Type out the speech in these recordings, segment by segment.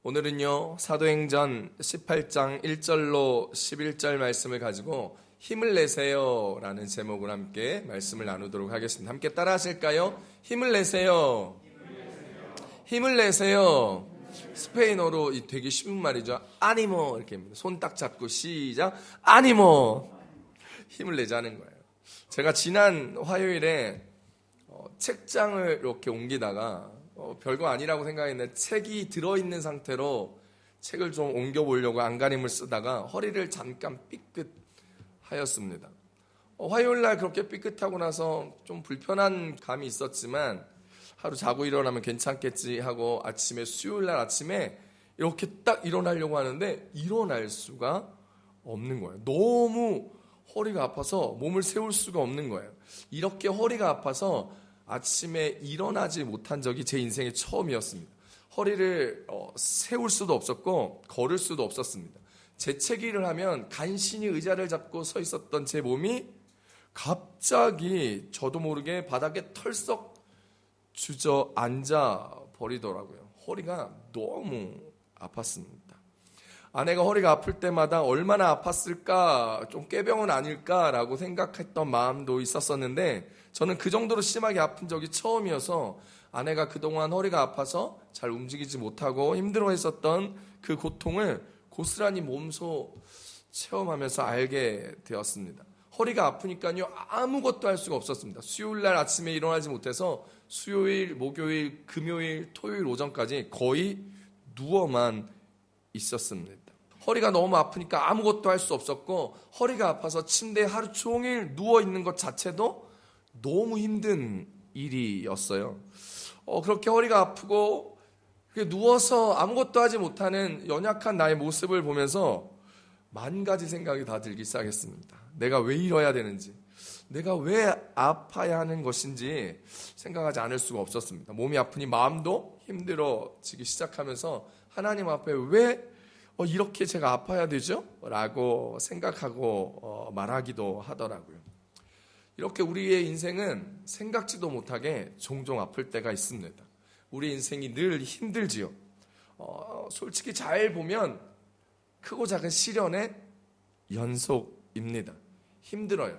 오늘은요, 사도행전 18장 1절로 11절 말씀을 가지고 힘을 내세요 라는 제목으로 함께 말씀을 나누도록 하겠습니다. 함께 따라 하실까요? 힘을 내세요. 힘을 내세요. 스페인어로 되게 쉬운 말이죠. 아니모 이렇게 손 딱 잡고 시작. 아니모. 힘을 내자는 거예요. 제가 지난 화요일에 책장을 이렇게 옮기다가 별거 아니라고 생각했는데 책이 들어있는 상태로 책을 좀 옮겨보려고 안간힘을 쓰다가 허리를 잠깐 삐끗하였습니다. 화요일날 그렇게 삐끗하고 나서 좀 불편한 감이 있었지만 하루 자고 일어나면 괜찮겠지 하고 아침에 수요일날 아침에 이렇게 딱 일어나려고 하는데 일어날 수가 없는 거예요. 너무 허리가 아파서 몸을 세울 수가 없는 거예요. 이렇게 허리가 아파서 아침에 일어나지 못한 적이 제 인생의 처음이었습니다. 허리를 세울 수도 없었고 걸을 수도 없었습니다. 재채기를 하면 간신히 의자를 잡고 서 있었던 제 몸이 갑자기 저도 모르게 바닥에 털썩 주저앉아 버리더라고요. 허리가 너무 아팠습니다. 아내가 허리가 아플 때마다 얼마나 아팠을까, 좀 꾀병은 아닐까라고 생각했던 마음도 있었었는데 저는 그 정도로 심하게 아픈 적이 처음이어서 아내가 그동안 허리가 아파서 잘 움직이지 못하고 힘들어했었던 그 고통을 고스란히 몸소 체험하면서 알게 되었습니다. 허리가 아프니까요 아무것도 할 수가 없었습니다. 수요일날 아침에 일어나지 못해서 수요일, 목요일, 금요일, 토요일 오전까지 거의 누워만 있었습니다. 허리가 너무 아프니까 아무것도 할 수 없었고 허리가 아파서 침대에 하루 종일 누워있는 것 자체도 너무 힘든 일이었어요. 그렇게 허리가 아프고 누워서 아무것도 하지 못하는 연약한 나의 모습을 보면서 만 가지 생각이 다 들기 시작했습니다. 내가 왜 이러야 되는지, 내가 왜 아파야 하는 것인지 생각하지 않을 수가 없었습니다. 몸이 아프니 마음도 힘들어지기 시작하면서 하나님 앞에 왜 이렇게 제가 아파야 되죠? 라고 생각하고 말하기도 하더라고요. 이렇게 우리의 인생은 생각지도 못하게 종종 아플 때가 있습니다. 우리 인생이 늘 힘들지요. 솔직히 잘 보면 크고 작은 시련의 연속입니다. 힘들어요.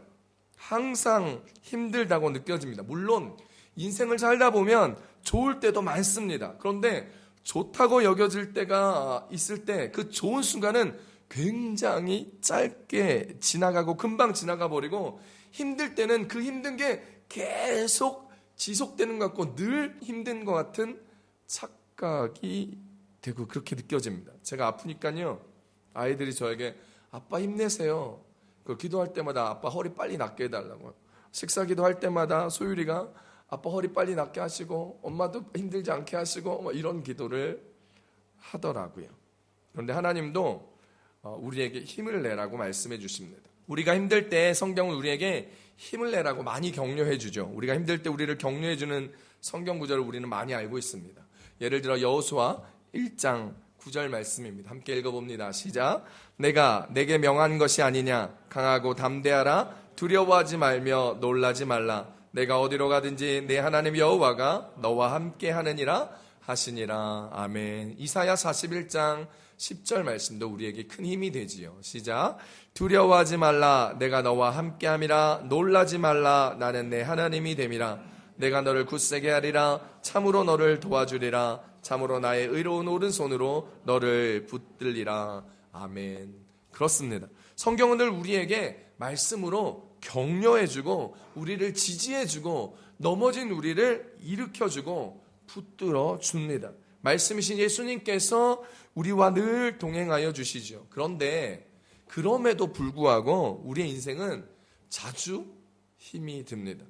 항상 힘들다고 느껴집니다. 물론 인생을 살다 보면 좋을 때도 많습니다. 그런데 좋다고 여겨질 때가 있을 때 그 좋은 순간은 굉장히 짧게 지나가고 금방 지나가 버리고 힘들 때는 그 힘든 게 계속 지속되는 것 같고 늘 힘든 것 같은 착각이 되고 그렇게 느껴집니다. 제가 아프니까요 아이들이 저에게 아빠 힘내세요. 기도할 때마다 아빠 허리 빨리 낫게 해달라고. 식사 기도할 때마다 소율이가 아빠 허리 빨리 낫게 하시고 엄마도 힘들지 않게 하시고 이런 기도를 하더라고요. 그런데 하나님도 우리에게 힘을 내라고 말씀해 주십니다. 우리가 힘들 때 성경은 우리에게 힘을 내라고 많이 격려해 주죠. 우리가 힘들 때 우리를 격려해 주는 성경 구절을 우리는 많이 알고 있습니다. 예를 들어 여호수아 1장 9절 말씀입니다. 함께 읽어봅니다. 시작. 내가 내게 명한 것이 아니냐. 강하고 담대하라. 두려워하지 말며 놀라지 말라. 내가 어디로 가든지 내 하나님 여호와가 너와 함께 하느니라 하시니라. 아멘. 이사야 41장 10절 말씀도 우리에게 큰 힘이 되지요. 시작. 두려워하지 말라. 내가 너와 함께 함이라. 놀라지 말라. 나는 내 하나님이 됨이라. 내가 너를 굳세게 하리라. 참으로 너를 도와주리라. 참으로 나의 의로운 오른손으로 너를 붙들리라. 아멘. 그렇습니다. 성경은 늘 우리에게 말씀으로 격려해주고 우리를 지지해주고 넘어진 우리를 일으켜주고 붙들어 줍니다. 말씀이신 예수님께서 우리와 늘 동행하여 주시죠. 그런데 그럼에도 불구하고 우리의 인생은 자주 힘이 듭니다.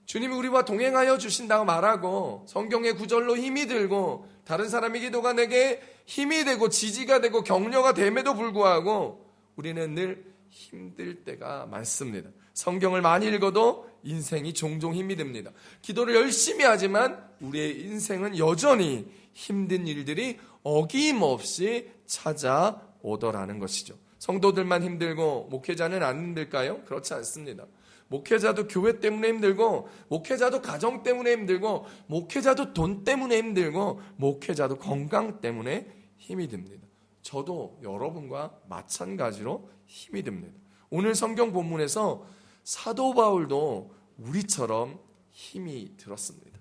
주님이 우리와 동행하여 주신다고 말하고 성경의 구절로 힘이 들고 다른 사람의 기도가 내게 힘이 되고 지지가 되고 격려가 됨에도 불구하고 우리는 늘 힘들 때가 많습니다. 성경을 많이 읽어도 인생이 종종 힘이 듭니다. 기도를 열심히 하지만 우리의 인생은 여전히 힘든 일들이 어김없이 찾아오더라는 것이죠. 성도들만 힘들고 목회자는 안 힘들까요? 그렇지 않습니다. 목회자도 교회 때문에 힘들고, 목회자도 가정 때문에 힘들고, 목회자도 돈 때문에 힘들고, 목회자도 건강 때문에 힘이 듭니다. 저도 여러분과 마찬가지로 힘이 듭니다. 오늘 성경 본문에서 사도 바울도 우리처럼 힘이 들었습니다.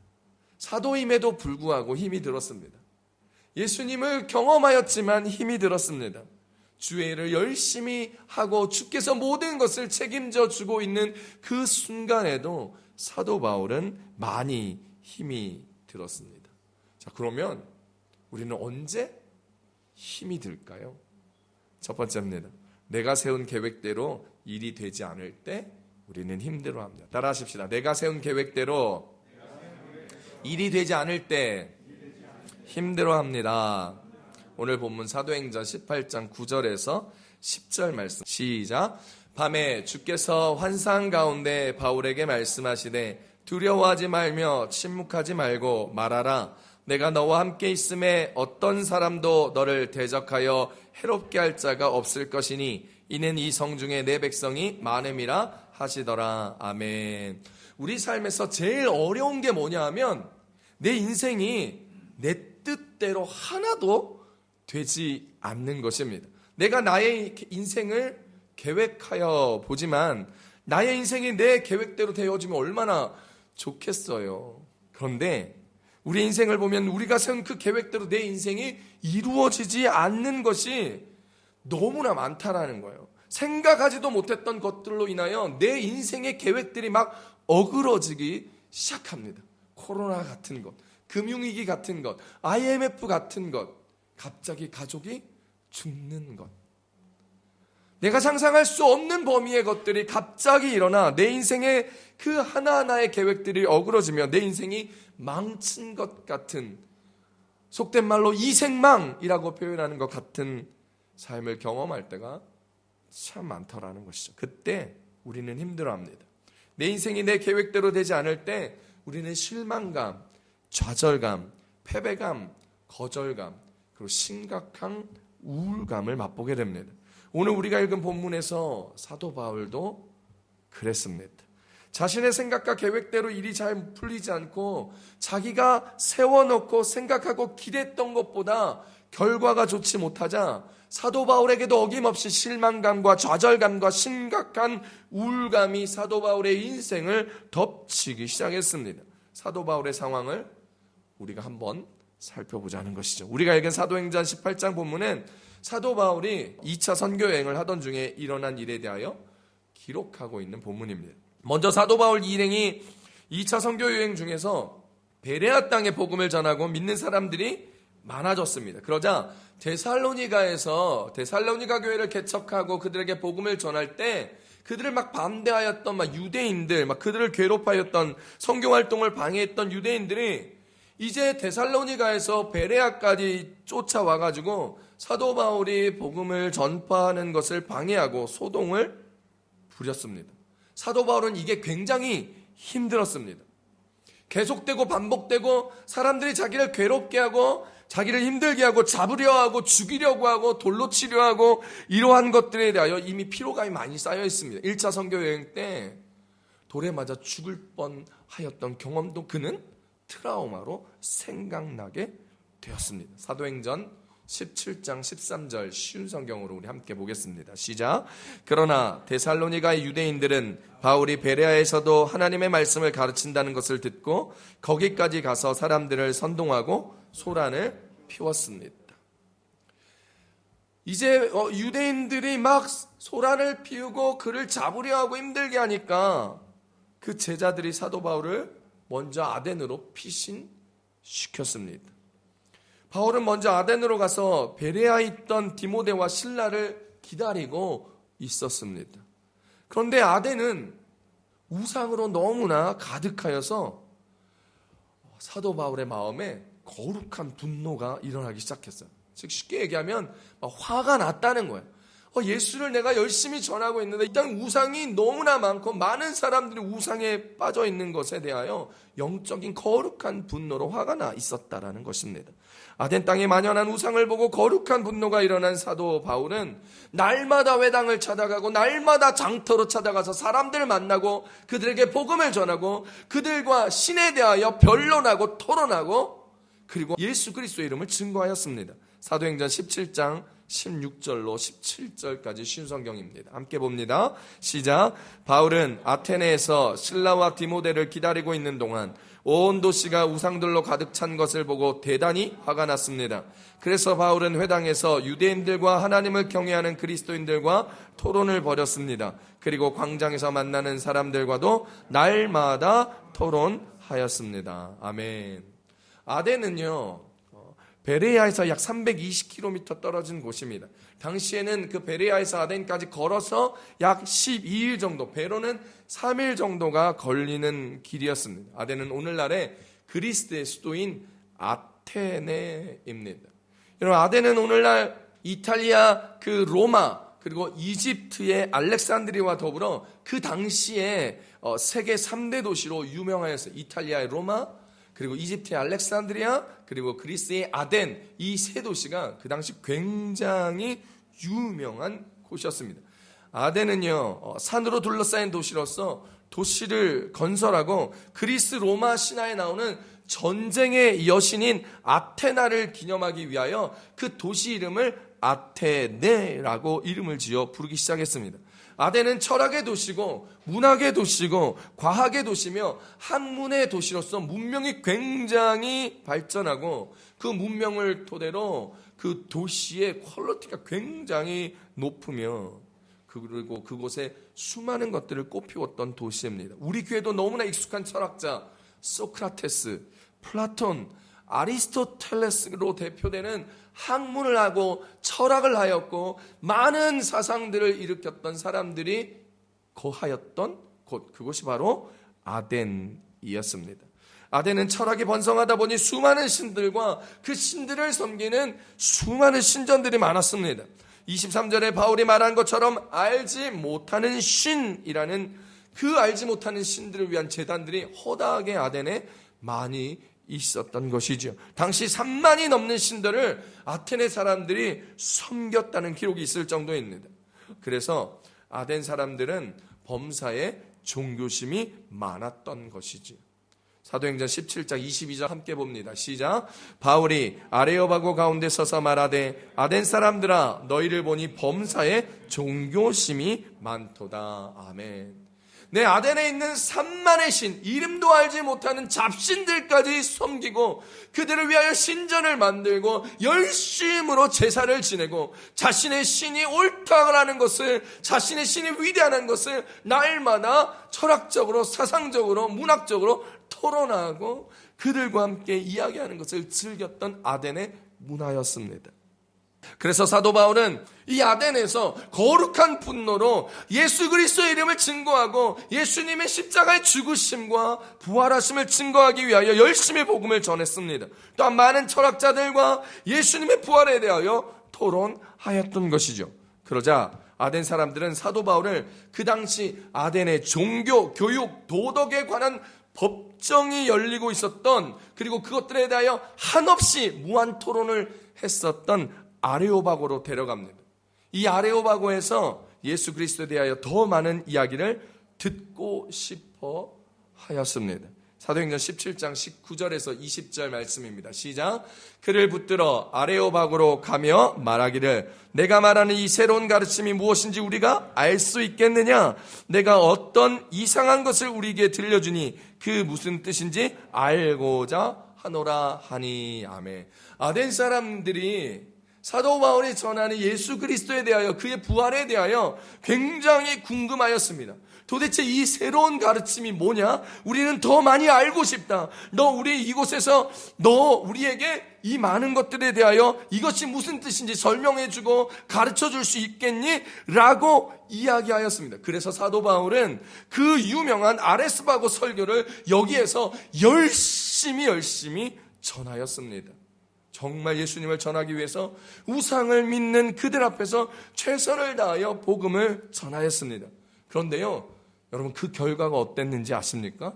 사도임에도 불구하고 힘이 들었습니다. 예수님을 경험하였지만 힘이 들었습니다. 주의 일을 열심히 하고 주께서 모든 것을 책임져 주고 있는 그 순간에도 사도 바울은 많이 힘이 들었습니다. 자, 그러면 우리는 언제 힘이 들까요? 첫 번째입니다. 내가 세운 계획대로 일이 되지 않을 때 우리는 힘들어합니다. 따라 하십시다. 내가 세운 계획대로 일이 되지 않을 때 힘들어합니다. 오늘 본문 사도행전 18장 9절에서 10절 말씀 시작. 밤에 주께서 환상 가운데 바울에게 말씀하시되 두려워하지 말며 침묵하지 말고 말하라. 내가 너와 함께 있음에 어떤 사람도 너를 대적하여 해롭게 할 자가 없을 것이니 이는 이 성중에 내 백성이 많음이라 하시더라. 아멘. 우리 삶에서 제일 어려운 게 뭐냐 하면 내 인생이 내 뜻대로 하나도 되지 않는 것입니다. 내가 나의 인생을 계획하여 보지만 나의 인생이 내 계획대로 되어지면 얼마나 좋겠어요. 그런데 우리 인생을 보면 우리가 세운 그 계획대로 내 인생이 이루어지지 않는 것이 너무나 많다라는 거예요. 생각하지도 못했던 것들로 인하여 내 인생의 계획들이 막 어그러지기 시작합니다. 코로나 같은 것, 금융위기 같은 것, IMF 같은 것, 갑자기 가족이 죽는 것, 내가 상상할 수 없는 범위의 것들이 갑자기 일어나 내 인생의 그 하나하나의 계획들이 어그러지며 내 인생이 망친 것 같은, 속된 말로 이생망이라고 표현하는 것 같은 삶을 경험할 때가 참 많더라는 것이죠. 그때 우리는 힘들어합니다. 내 인생이 내 계획대로 되지 않을 때 우리는 실망감, 좌절감, 패배감, 거절감, 그리고 심각한 우울감을 맛보게 됩니다. 오늘 우리가 읽은 본문에서 사도 바울도 그랬습니다. 자신의 생각과 계획대로 일이 잘 풀리지 않고 자기가 세워놓고 생각하고 기대했던 것보다 결과가 좋지 못하자 사도 바울에게도 어김없이 실망감과 좌절감과 심각한 우울감이 사도 바울의 인생을 덮치기 시작했습니다. 사도 바울의 상황을 우리가 한번 살펴보자는 것이죠. 우리가 읽은 사도행전 18장 본문은 사도 바울이 2차 선교 여행을 하던 중에 일어난 일에 대하여 기록하고 있는 본문입니다. 먼저 사도 바울 일행이 2차 선교 여행 중에서 베레아 땅에 복음을 전하고 믿는 사람들이 많아졌습니다. 그러자 데살로니가 교회를 개척하고 그들에게 복음을 전할 때 그들을 막 반대하였던 유대인들, 그들을 괴롭하였던, 선교 활동을 방해했던 유대인들이 이제 데살로니가에서 베레아까지 쫓아와가지고 사도 바울이 복음을 전파하는 것을 방해하고 소동을 부렸습니다. 사도 바울은 이게 굉장히 힘들었습니다. 계속되고 반복되고 사람들이 자기를 괴롭게 하고 자기를 힘들게 하고 잡으려 하고 죽이려고 하고 돌로 치려 하고 이러한 것들에 대하여 이미 피로감이 많이 쌓여 있습니다. 1차 선교 여행 때 돌에 맞아 죽을 뻔하였던 경험도 그는 트라우마로 생각나게 되었습니다. 사도행전 17장 13절 쉬운 성경으로 우리 함께 보겠습니다. 시작. 그러나 데살로니가의 유대인들은 바울이 베레아에서도 하나님의 말씀을 가르친다는 것을 듣고 거기까지 가서 사람들을 선동하고 소란을 피웠습니다. 이제 유대인들이 막 소란을 피우고 그를 잡으려 하고 힘들게 하니까 그 제자들이 사도 바울을 먼저 아덴으로 피신시켰습니다. 바울은 먼저 아덴으로 가서 베레아에 있던 디모데와 실라를 기다리고 있었습니다. 그런데 아덴은 우상으로 너무나 가득하여서 사도 바울의 마음에 거룩한 분노가 일어나기 시작했어요. 즉 쉽게 얘기하면 화가 났다는 거예요. 예수를 내가 열심히 전하고 있는데 일단 우상이 너무나 많고 많은 사람들이 우상에 빠져 있는 것에 대하여 영적인 거룩한 분노로 화가 나 있었다라는 것입니다. 아덴 땅에 만연한 우상을 보고 거룩한 분노가 일어난 사도 바울은 날마다 회당을 찾아가고 날마다 장터로 찾아가서 사람들을 만나고 그들에게 복음을 전하고 그들과 신에 대하여 변론하고 토론하고 그리고 예수 그리스도의 이름을 증거하였습니다. 사도행전 17장 16절로 17절까지 신성경입니다. 함께 봅니다. 시작. 바울은 아테네에서 실라와 디모데를 기다리고 있는 동안 온 도시가 우상들로 가득 찬 것을 보고 대단히 화가 났습니다. 그래서 바울은 회당에서 유대인들과 하나님을 경외하는 그리스도인들과 토론을 벌였습니다. 그리고 광장에서 만나는 사람들과도 날마다 토론하였습니다. 아멘. 아덴은요, 베레아에서 약 320km 떨어진 곳입니다. 당시에는 그 베레아에서 아덴까지 걸어서 약 12일 정도, 배로는 3일 정도가 걸리는 길이었습니다. 아덴은 오늘날의 그리스의 수도인 아테네입니다. 여러분, 아덴은 오늘날 이탈리아 그 로마 그리고 이집트의 알렉산드리아와 더불어 그 당시에 세계 3대 도시로 유명하였어요. 이탈리아의 로마, 그리고 이집트의 알렉산드리아, 그리고 그리스의 아덴, 이 세 도시가 그 당시 굉장히 유명한 곳이었습니다. 아덴은요, 산으로 둘러싸인 도시로서 도시를 건설하고 그리스 로마 신화에 나오는 전쟁의 여신인 아테나를 기념하기 위하여 그 도시 이름을 아테네라고 이름을 지어 부르기 시작했습니다. 아덴은 철학의 도시고 문학의 도시고 과학의 도시며 학문의 도시로서 문명이 굉장히 발전하고 그 문명을 토대로 그 도시의 퀄리티가 굉장히 높으며 그리고 그곳에 수많은 것들을 꽃피웠던 도시입니다. 우리 교회도 너무나 익숙한 철학자 소크라테스, 플라톤, 아리스토텔레스로 대표되는 학문을 하고 철학을 하였고 많은 사상들을 일으켰던 사람들이 거하였던 곳, 그곳이 바로 아덴이었습니다. 아덴은 철학이 번성하다 보니 수많은 신들과 그 신들을 섬기는 수많은 신전들이 많았습니다. 23절에 바울이 말한 것처럼 알지 못하는 신이라는 그 알지 못하는 신들을 위한 제단들이 허다하게 아덴에 많이 있었던 것이죠. 당시 3만이 넘는 신들을 아테네 사람들이 섬겼다는 기록이 있을 정도입니다. 그래서 아덴 사람들은 범사에 종교심이 많았던 것이지요. 사도행전 17장 22절 함께 봅니다. 시작. 바울이 아레오바고 가운데 서서 말하되 아덴 사람들아 너희를 보니 범사에 종교심이 많도다. 아멘. 내 아덴에 있는 3만의 신, 이름도 알지 못하는 잡신들까지 섬기고 그들을 위하여 신전을 만들고 열심으로 제사를 지내고 자신의 신이 옳다라는 것을, 자신의 신이 위대하다는 것을 날마다 철학적으로, 사상적으로, 문학적으로 토론하고 그들과 함께 이야기하는 것을 즐겼던 아덴의 문화였습니다. 그래서 사도 바울은 이 아덴에서 거룩한 분노로 예수 그리스도의 이름을 증거하고 예수님의 십자가의 죽으심과 부활하심을 증거하기 위하여 열심히 복음을 전했습니다. 또한 많은 철학자들과 예수님의 부활에 대하여 토론하였던 것이죠. 그러자 아덴 사람들은 사도 바울을 그 당시 아덴의 종교, 교육, 도덕에 관한 법정이 열리고 있었던, 그리고 그것들에 대하여 한없이 무한 토론을 했었던 아레오바고로 데려갑니다. 이 아레오바고에서 예수 그리스도에 대하여 더 많은 이야기를 듣고 싶어 하였습니다. 사도행전 17장 19절에서 20절 말씀입니다. 시작. 그를 붙들어 아레오바고로 가며 말하기를 내가 말하는 이 새로운 가르침이 무엇인지 우리가 알 수 있겠느냐? 내가 어떤 이상한 것을 우리에게 들려주니 그 무슨 뜻인지 알고자 하노라 하니. 아멘. 아덴 사람들이 사도 바울이 전하는 예수 그리스도에 대하여, 그의 부활에 대하여 굉장히 궁금하였습니다. 도대체 이 새로운 가르침이 뭐냐? 우리는 더 많이 알고 싶다. 우리 이곳에서 우리에게 이 많은 것들에 대하여 이것이 무슨 뜻인지 설명해주고 가르쳐줄 수 있겠니? 라고 이야기하였습니다. 그래서 사도 바울은 그 유명한 아레스바고 설교를 여기에서 열심히 전하였습니다. 정말 예수님을 전하기 위해서 우상을 믿는 그들 앞에서 최선을 다하여 복음을 전하였습니다. 그런데요, 여러분 그 결과가 어땠는지 아십니까?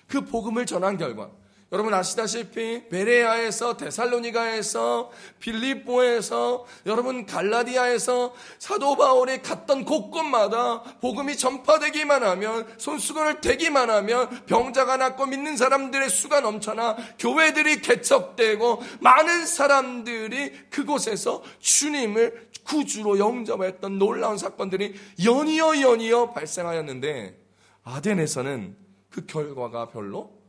그 복음을 전한 결과, 여러분 아시다시피 베레아에서, 데살로니가에서, 빌립보에서, 여러분 갈라디아에서 사도 바울이 갔던 곳곳마다 복음이 전파되기만 하면, 손수건을 대기만 하면 병자가 낫고 믿는 사람들의 수가 넘쳐나 교회들이 개척되고 많은 사람들이 그곳에서 주님을 구주로 영접했던 놀라운 사건들이 연이어 발생하였는데, 아덴에서는 그 결과가 별로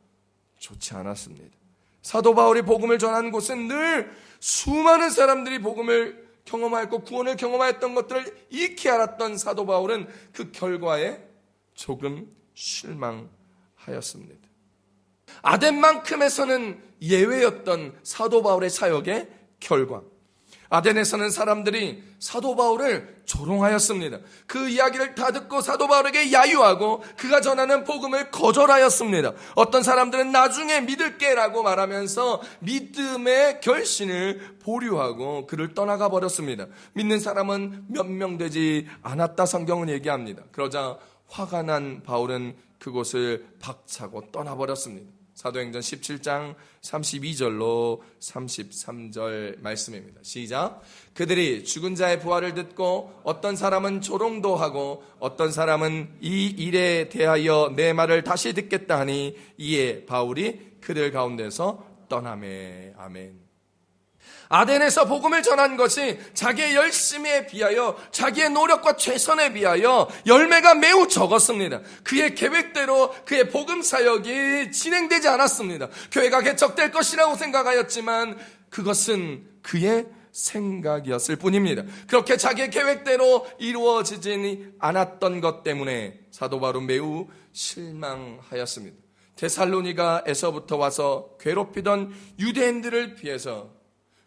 좋지 않았습니다. 사도 바울이 복음을 전하는 곳은 늘 수많은 사람들이 복음을 경험하였고 구원을 경험하였던 것들을 익히 알았던 사도 바울은 그 결과에 조금 실망하였습니다. 아덴만큼에서는 예외였던 사도 바울의 사역의 결과, 아덴에서는 사람들이 사도 바울을 조롱하였습니다. 그 이야기를 다 듣고 사도 바울에게 야유하고 그가 전하는 복음을 거절하였습니다. 어떤 사람들은 나중에 믿을게라고 말하면서 믿음의 결신을 보류하고 그를 떠나가 버렸습니다. 믿는 사람은 몇 명 되지 않았다 성경은 얘기합니다. 그러자 화가 난 바울은 그곳을 박차고 떠나버렸습니다. 사도행전 17장 32절로 33절 말씀입니다. 시작. 그들이 죽은 자의 부활을 듣고 어떤 사람은 조롱도 하고 어떤 사람은 이 일에 대하여 내 말을 다시 듣겠다 하니 이에 바울이 그들 가운데서 떠나매. 아멘. 아덴에서 복음을 전한 것이 자기의 열심에 비하여, 자기의 노력과 최선에 비하여 열매가 매우 적었습니다. 그의 계획대로 그의 복음 사역이 진행되지 않았습니다. 교회가 개척될 것이라고 생각하였지만 그것은 그의 생각이었을 뿐입니다. 그렇게 자기의 계획대로 이루어지지 않았던 것 때문에 사도 바울은 매우 실망하였습니다. 데살로니가에서부터 와서 괴롭히던 유대인들을 피해서,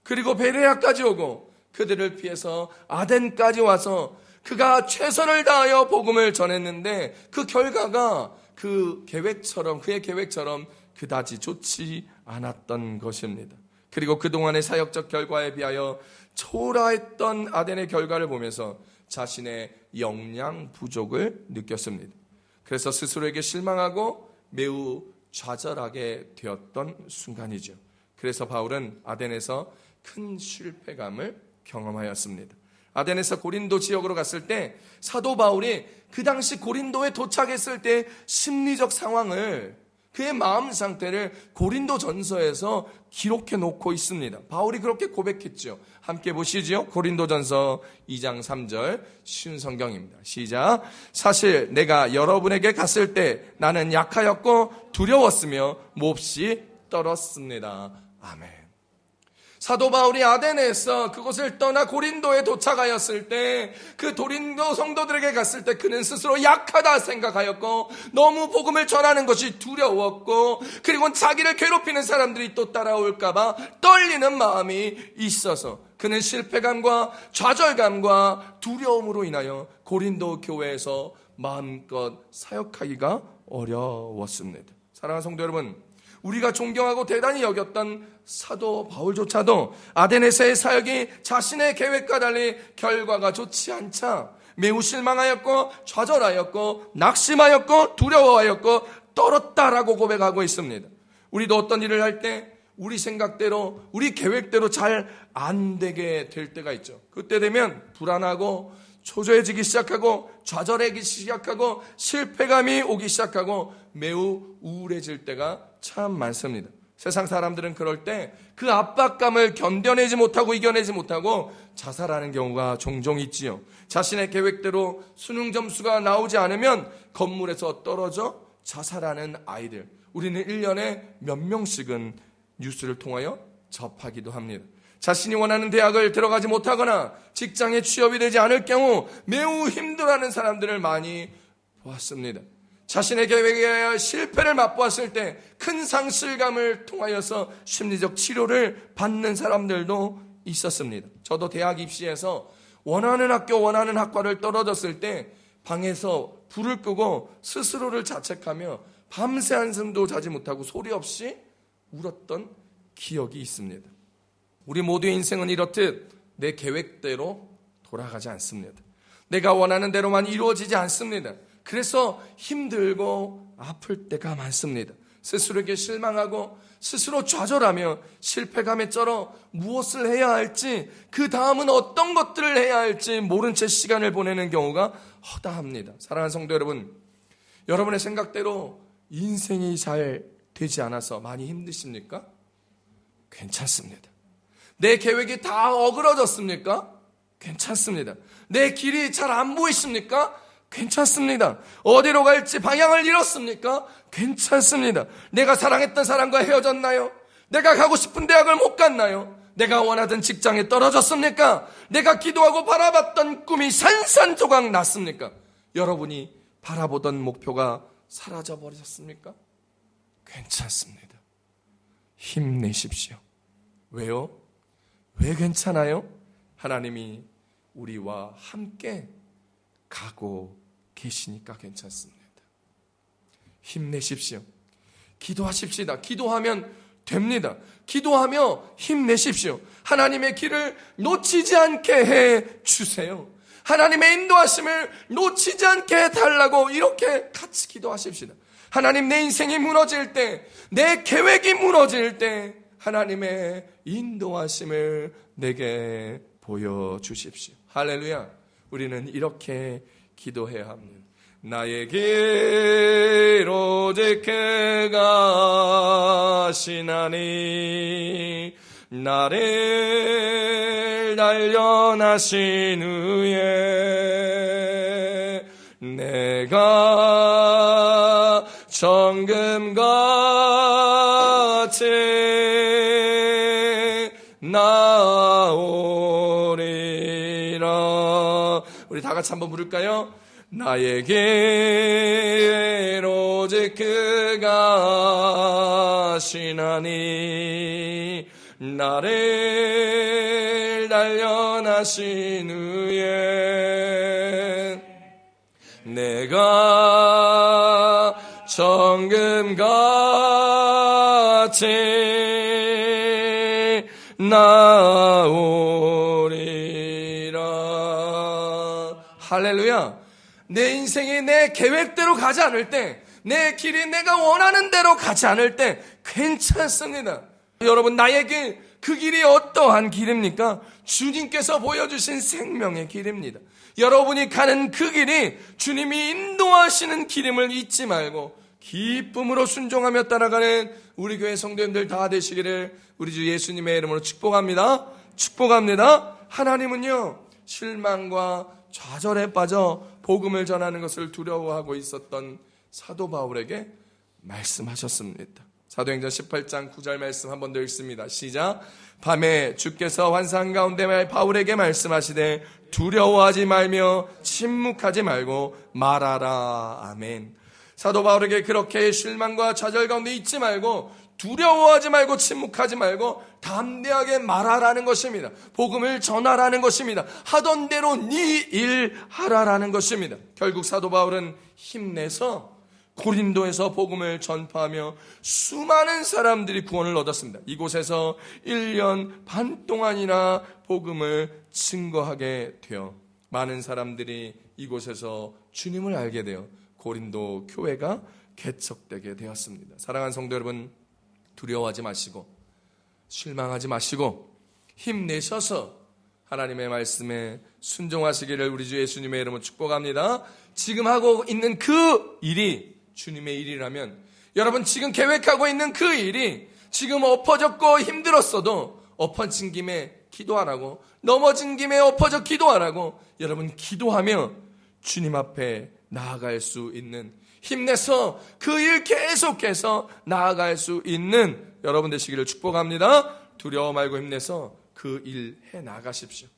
그리고 베레아까지 오고 그들을 피해서 아덴까지 와서 그가 최선을 다하여 복음을 전했는데 그 결과가 그의 계획처럼 그다지 좋지 않았던 것입니다. 그리고 그동안의 사역적 결과에 비하여 초라했던 아덴의 결과를 보면서 자신의 역량 부족을 느꼈습니다. 그래서 스스로에게 실망하고 매우 좌절하게 되었던 순간이죠. 그래서 바울은 아덴에서 큰 실패감을 경험하였습니다. 아덴에서 고린도 지역으로 갔을 때 사도 바울이 그 당시 고린도에 도착했을 때 심리적 상황을, 그의 마음 상태를 고린도 전서에서 기록해 놓고 있습니다. 바울이 그렇게 고백했죠. 함께 보시죠. 고린도 전서 2장 3절 쉬운 성경입니다. 시작. 사실 내가 여러분에게 갔을 때 나는 약하였고 두려웠으며 몹시 떨었습니다. 아멘. 사도 바울이 아덴에서 그곳을 떠나 고린도에 도착하였을 때, 그 고린도 성도들에게 갔을 때 그는 스스로 약하다 생각하였고 너무 복음을 전하는 것이 두려웠고, 그리고 자기를 괴롭히는 사람들이 또 따라올까봐 떨리는 마음이 있어서 그는 실패감과 좌절감과 두려움으로 인하여 고린도 교회에서 마음껏 사역하기가 어려웠습니다. 사랑하는 성도 여러분, 우리가 존경하고 대단히 여겼던 사도 바울조차도 아덴에서의 사역이 자신의 계획과 달리 결과가 좋지 않자 매우 실망하였고 좌절하였고 낙심하였고 두려워하였고 떨었다라고 고백하고 있습니다. 우리도 어떤 일을 할 때 우리 생각대로, 우리 계획대로 잘 안 되게 될 때가 있죠. 그때 되면 불안하고 초조해지기 시작하고 좌절하기 시작하고 실패감이 오기 시작하고 매우 우울해질 때가 참 많습니다. 세상 사람들은 그럴 때 그 압박감을 견뎌내지 못하고 이겨내지 못하고 자살하는 경우가 종종 있지요. 자신의 계획대로 수능 점수가 나오지 않으면 건물에서 떨어져 자살하는 아이들, 우리는 1년에 몇 명씩은 뉴스를 통하여 접하기도 합니다. 자신이 원하는 대학을 들어가지 못하거나 직장에 취업이 되지 않을 경우 매우 힘들어하는 사람들을 많이 보았습니다. 자신의 계획에 실패를 맛보았을 때 큰 상실감을 통하여서 심리적 치료를 받는 사람들도 있었습니다. 저도 대학 입시에서 원하는 학교, 원하는 학과를 떨어졌을 때 방에서 불을 끄고 스스로를 자책하며 밤새 한숨도 자지 못하고 소리 없이 울었던 기억이 있습니다. 우리 모두의 인생은 이렇듯 내 계획대로 돌아가지 않습니다. 내가 원하는 대로만 이루어지지 않습니다. 그래서 힘들고 아플 때가 많습니다. 스스로에게 실망하고 스스로 좌절하며 실패감에 쩔어 무엇을 해야 할지, 그 다음은 어떤 것들을 해야 할지 모른 채 시간을 보내는 경우가 허다합니다. 사랑하는 성도 여러분, 여러분의 생각대로 인생이 잘 되지 않아서 많이 힘드십니까? 괜찮습니다. 내 계획이 다 어그러졌습니까? 괜찮습니다. 내 길이 잘 안 보이십니까? 괜찮습니다. 어디로 갈지 방향을 잃었습니까? 괜찮습니다. 내가 사랑했던 사람과 헤어졌나요? 내가 가고 싶은 대학을 못 갔나요? 내가 원하던 직장에 떨어졌습니까? 내가 기도하고 바라봤던 꿈이 산산조각 났습니까? 여러분이 바라보던 목표가 사라져 버리셨습니까? 괜찮습니다. 힘내십시오. 왜요? 왜 괜찮아요? 하나님이 우리와 함께 가고 계시니까 괜찮습니다. 힘내십시오. 기도하십시다. 기도하면 됩니다. 기도하며 힘내십시오. 하나님의 길을 놓치지 않게 해 주세요. 하나님의 인도하심을 놓치지 않게 해달라고 이렇게 같이 기도하십시다. 하나님, 내 인생이 무너질 때, 내 계획이 무너질 때 하나님의 인도하심을 내게 보여주십시오. 할렐루야. 우리는 이렇게 기도해야 합니다. 나의 길 오직 그가 하시나니 나를 단련하신 후에 내가 정금같이 나오리라. 우리 다 같이 한번 부를까요? 나의 길 오직 그가 하시나니 나를 단련하신 후에 내가 정금같이 나오리라. 할렐루야. 내 인생이 내 계획대로 가지 않을 때, 내 길이 내가 원하는 대로 가지 않을 때 괜찮습니다. 여러분, 나의 길, 그 길이 어떠한 길입니까? 주님께서 보여주신 생명의 길입니다. 여러분이 가는 그 길이 주님이 인도하시는 길임을 잊지 말고 기쁨으로 순종하며 따라가는 우리 교회 성도님들 다 되시기를 우리 주 예수님의 이름으로 축복합니다. 축복합니다. 하나님은요, 실망과 좌절에 빠져 복음을 전하는 것을 두려워하고 있었던 사도 바울에게 말씀하셨습니다. 사도행전 18장 9절 말씀 한 번 더 읽습니다. 시작. 밤에 주께서 환상 가운데 바울에게 말씀하시되 두려워하지 말며 침묵하지 말고 말하라. 아멘. 사도 바울에게 그렇게 실망과 좌절 가운데 있지 말고 두려워하지 말고 침묵하지 말고 담대하게 말하라는 것입니다. 복음을 전하라는 것입니다. 하던 대로 네 일 하라라는 것입니다. 결국 사도 바울은 힘내서 고린도에서 복음을 전파하며 수많은 사람들이 구원을 얻었습니다. 이곳에서 1년 반 동안이나 복음을 증거하게 되어 많은 사람들이 이곳에서 주님을 알게 되어 고린도 교회가 개척되게 되었습니다. 사랑하는 성도 여러분, 두려워하지 마시고 실망하지 마시고 힘내셔서 하나님의 말씀에 순종하시기를 우리 주 예수님의 이름으로 축복합니다. 지금 하고 있는 그 일이 주님의 일이라면, 여러분 지금 계획하고 있는 그 일이 지금 엎어졌고 힘들었어도 엎어진 김에 기도하라고, 넘어진 김에 엎어져 기도하라고, 여러분 기도하며 주님 앞에 나아갈 수 있는, 힘내서 그 일 계속해서 나아갈 수 있는 여러분 되시기를 축복합니다. 두려워 말고 힘내서 그 일 해 나가십시오.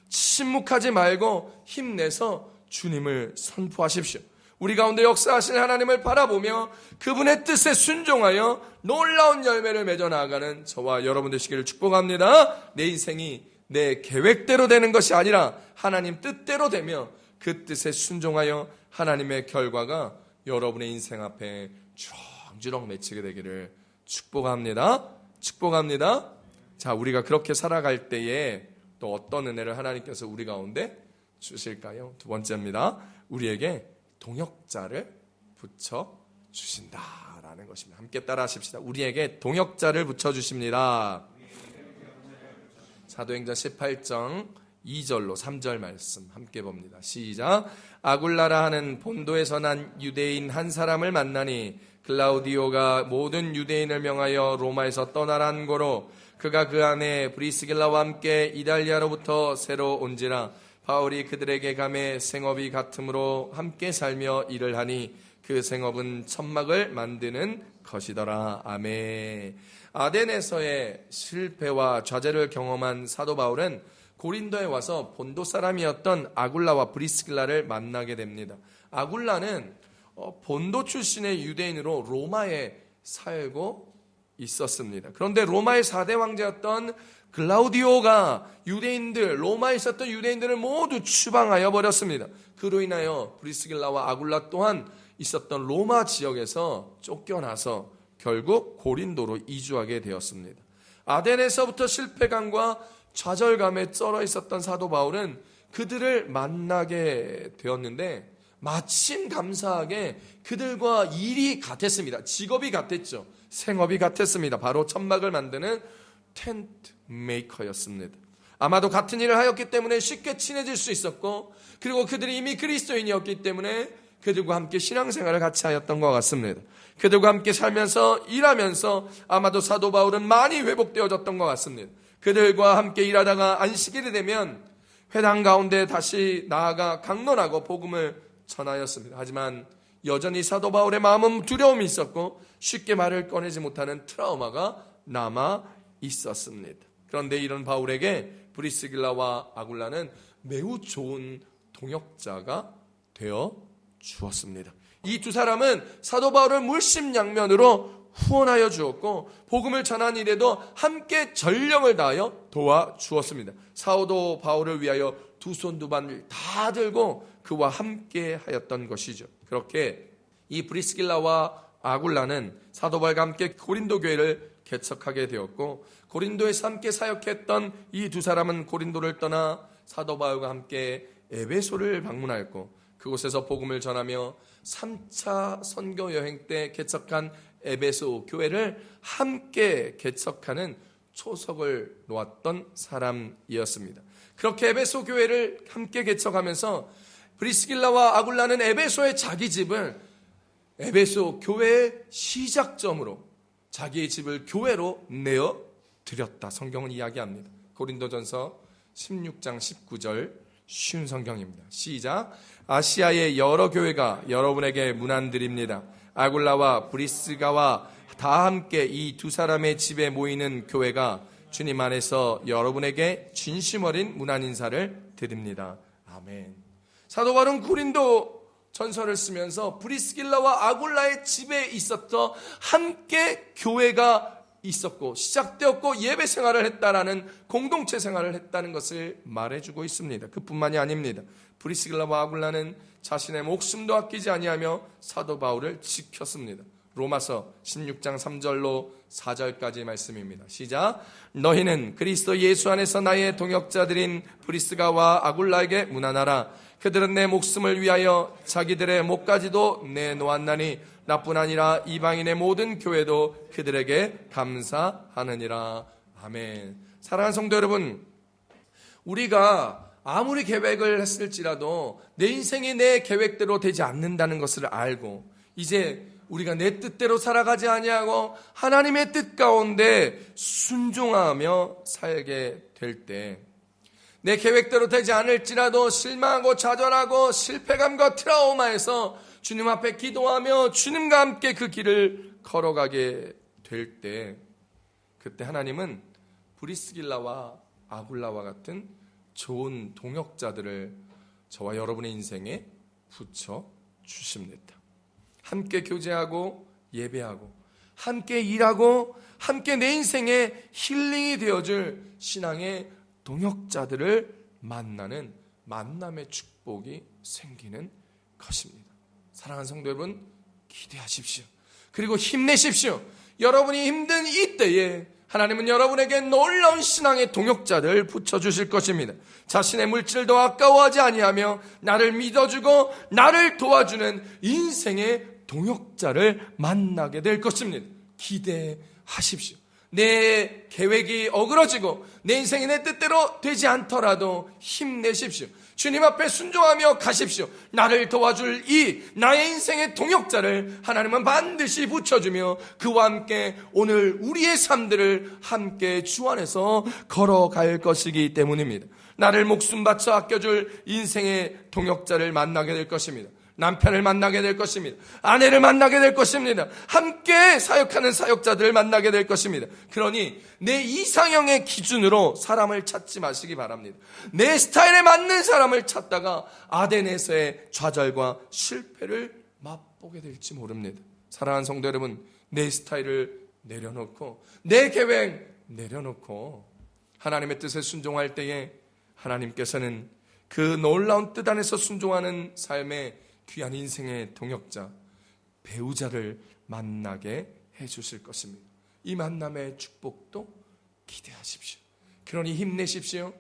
침묵하지 말고 힘내서 주님을 선포하십시오. 우리 가운데 역사하신 하나님을 바라보며 그분의 뜻에 순종하여 놀라운 열매를 맺어 나아가는 저와 여러분 되시기를 축복합니다. 내 인생이 내 계획대로 되는 것이 아니라 하나님 뜻대로 되며 그 뜻에 순종하여 하나님의 결과가 여러분의 인생 앞에 주렁주렁 맺히게 되기를 축복합니다. 축복합니다. 자, 우리가 그렇게 살아갈 때에 또 어떤 은혜를 하나님께서 우리 가운데 주실까요? 두 번째입니다. 우리에게 동역자를 붙여 주신다라는 라는 것입니다. 함께 따라 하십시다. 우리에게 동역자를 붙여주십니다. 사도행전 18장 2절로 3절 말씀 함께 봅니다. 시작. 아굴라라 하는 본도에서 난 유대인 한 사람을 만나니 글라우디오가 모든 유대인을 명하여 로마에서 떠나란 고로 그가 그 안에 브리스길라와 함께 이달리아로부터 새로 온지라 바울이 그들에게 감해 생업이 같으므로 함께 살며 일을 하니 그 생업은 천막을 만드는 것이더라. 아멘. 아덴에서의 실패와 좌절을 경험한 사도 바울은 고린도에 와서 본도 사람이었던 아굴라와 브리스길라를 만나게 됩니다. 아굴라는 본도 출신의 유대인으로 로마에 살고 있었습니다. 그런데 로마의 4대 왕자였던 글라우디오가 로마에 있었던 유대인들을 모두 추방하여 버렸습니다. 그로 인하여 브리스길라와 아굴라 또한 있었던 로마 지역에서 쫓겨나서 결국 고린도로 이주하게 되었습니다. 아덴에서부터 실패감과 좌절감에 쩔어 있었던 사도 바울은 그들을 만나게 되었는데 마침 감사하게 그들과 일이 같았습니다. 직업이 같았죠. 생업이 같았습니다. 바로 천막을 만드는 텐트 메이커였습니다. 아마도 같은 일을 하였기 때문에 쉽게 친해질 수 있었고, 그리고 그들이 이미 그리스도인이었기 때문에 그들과 함께 신앙생활을 같이 하였던 것 같습니다. 그들과 함께 살면서 일하면서 아마도 사도 바울은 많이 회복되어졌던 것 같습니다. 그들과 함께 일하다가 안식일이 되면 회당 가운데 다시 나아가 강론하고 복음을 전하였습니다. 하지만 여전히 사도 바울의 마음은 두려움이 있었고 쉽게 말을 꺼내지 못하는 트라우마가 남아 있었습니다. 그런데 이런 바울에게 브리스길라와 아굴라는 매우 좋은 동역자가 되어 주었습니다. 이 두 사람은 사도 바울을 물심양면으로 후원하여 주었고 복음을 전한 일에도 함께 전력을 다하여 도와주었습니다. 사도 바울을 위하여 두 손 두 발을 다 들고 그와 함께 하였던 것이죠. 그렇게 이 브리스길라와 아굴라는 사도 바울과 함께 고린도 교회를 개척하게 되었고, 고린도에서 함께 사역했던 이 두 사람은 고린도를 떠나 사도 바울과 함께 에베소를 방문하였고, 그곳에서 복음을 전하며 3차 선교 여행 때 개척한 에베소 교회를 함께 개척하는 초석을 놓았던 사람이었습니다. 그렇게 에베소 교회를 함께 개척하면서 브리스길라와 아굴라는 에베소의 자기 집을 에베소 교회의 시작점으로 자기의 집을 교회로 내어 드렸다. 성경은 이야기합니다. 고린도전서 16장 19절 쉬운 성경입니다. 시작. 아시아의 여러 교회가 여러분에게 문안드립니다. 아굴라와 브리스가와 다 함께 이 두 사람의 집에 모이는 교회가 주님 안에서 여러분에게 진심 어린 문안 인사를 드립니다. 아멘. 사도 바울은 고린도 전서를 쓰면서 브리스길라와 아굴라의 집에 있었던 함께 교회가 있었고 시작되었고 예배 생활을 했다라는 공동체 생활을 했다는 것을 말해주고 있습니다. 그뿐만이 아닙니다. 브리스길라와 아굴라는 자신의 목숨도 아끼지 아니하며 사도 바울을 지켰습니다. 로마서 16장 3절로 4절까지 말씀입니다. 시작. 너희는 그리스도 예수 안에서 나의 동역자들인 브리스가와 아굴라에게 문안하라. 그들은 내 목숨을 위하여 자기들의 목까지도 내놓았나니 나뿐 아니라 이방인의 모든 교회도 그들에게 감사하느니라. 아멘. 사랑하는 성도 여러분, 우리가 아무리 계획을 했을지라도 내 인생이 내 계획대로 되지 않는다는 것을 알고 이제 우리가 내 뜻대로 살아가지 아니하고 하나님의 뜻 가운데 순종하며 살게 될 때 내 계획대로 되지 않을지라도 실망하고 좌절하고 실패감과 트라우마에서 주님 앞에 기도하며 주님과 함께 그 길을 걸어가게 될 때 그때 하나님은 브리스길라와 아굴라와 같은 좋은 동역자들을 저와 여러분의 인생에 붙여 주십니다. 함께 교제하고 예배하고 함께 일하고 함께 내 인생에 힐링이 되어줄 신앙의 동역자들을 만나는 만남의 축복이 생기는 것입니다. 사랑하는 성도 여러분, 기대하십시오. 그리고 힘내십시오. 여러분이 힘든 이때에 하나님은 여러분에게 놀라운 신앙의 동역자들 붙여주실 것입니다. 자신의 물질도 아까워하지 아니하며 나를 믿어주고 나를 도와주는 인생의 동역자를 만나게 될 것입니다. 기대하십시오. 내 계획이 어그러지고 내 인생이 내 뜻대로 되지 않더라도 힘내십시오. 주님 앞에 순종하며 가십시오. 나를 도와줄 이 나의 인생의 동역자를 하나님은 반드시 붙여주며 그와 함께 오늘 우리의 삶들을 함께 주 안에서 걸어갈 것이기 때문입니다. 나를 목숨 바쳐 아껴줄 인생의 동역자를 만나게 될 것입니다. 남편을 만나게 될 것입니다. 아내를 만나게 될 것입니다. 함께 사역하는 사역자들을 만나게 될 것입니다. 그러니 내 이상형의 기준으로 사람을 찾지 마시기 바랍니다. 내 스타일에 맞는 사람을 찾다가 아덴에서의 좌절과 실패를 맛보게 될지 모릅니다. 사랑하는 성도 여러분, 내 스타일을 내려놓고 내 계획 내려놓고 하나님의 뜻에 순종할 때에 하나님께서는 그 놀라운 뜻 안에서 순종하는 삶의 귀한 인생의 동역자, 배우자를 만나게 해주실 것입니다. 이 만남의 축복도 기대하십시오. 그러니 힘내십시오.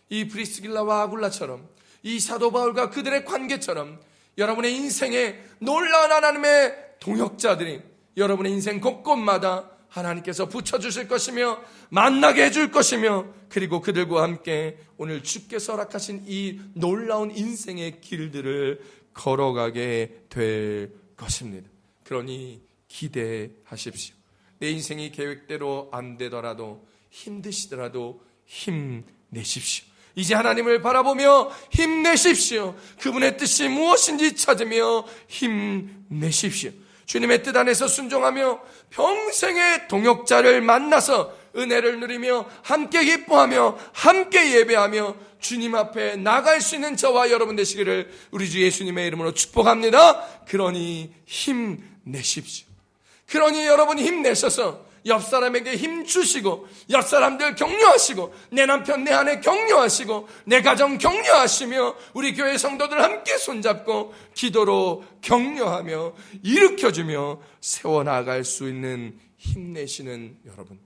이 브리스길라와 아굴라처럼, 이 사도 바울과 그들의 관계처럼 여러분의 인생에 놀라운 하나님의 동역자들이 여러분의 인생 곳곳마다 하나님께서 붙여주실 것이며 만나게 해줄 것이며 그리고 그들과 함께 오늘 주께서 허락하신 이 놀라운 인생의 길들을 걸어가게 될 것입니다. 그러니 기대하십시오. 내 인생이 계획대로 안 되더라도 힘드시더라도 힘내십시오. 이제 하나님을 바라보며 힘내십시오. 그분의 뜻이 무엇인지 찾으며 힘내십시오. 주님의 뜻 안에서 순종하며 평생의 동역자를 만나서 은혜를 누리며 함께 기뻐하며 함께 예배하며 주님 앞에 나갈 수 있는 저와 여러분 되시기를 우리 주 예수님의 이름으로 축복합니다. 그러니 힘내십시오. 그러니 여러분이 힘내셔서 옆 사람에게 힘 주시고 옆 사람들 격려하시고 내 남편 내 아내 격려하시고 내 가정 격려하시며 우리 교회 성도들 함께 손잡고 기도로 격려하며 일으켜주며 세워나갈 수 있는 힘내시는 여러분,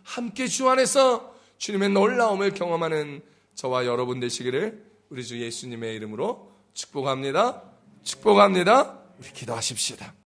함께 주 안에서 주님의 놀라움을 경험하는 저와 여러분 되시기를 우리 주 예수님의 이름으로 축복합니다. 축복합니다. 우리 기도하십시다.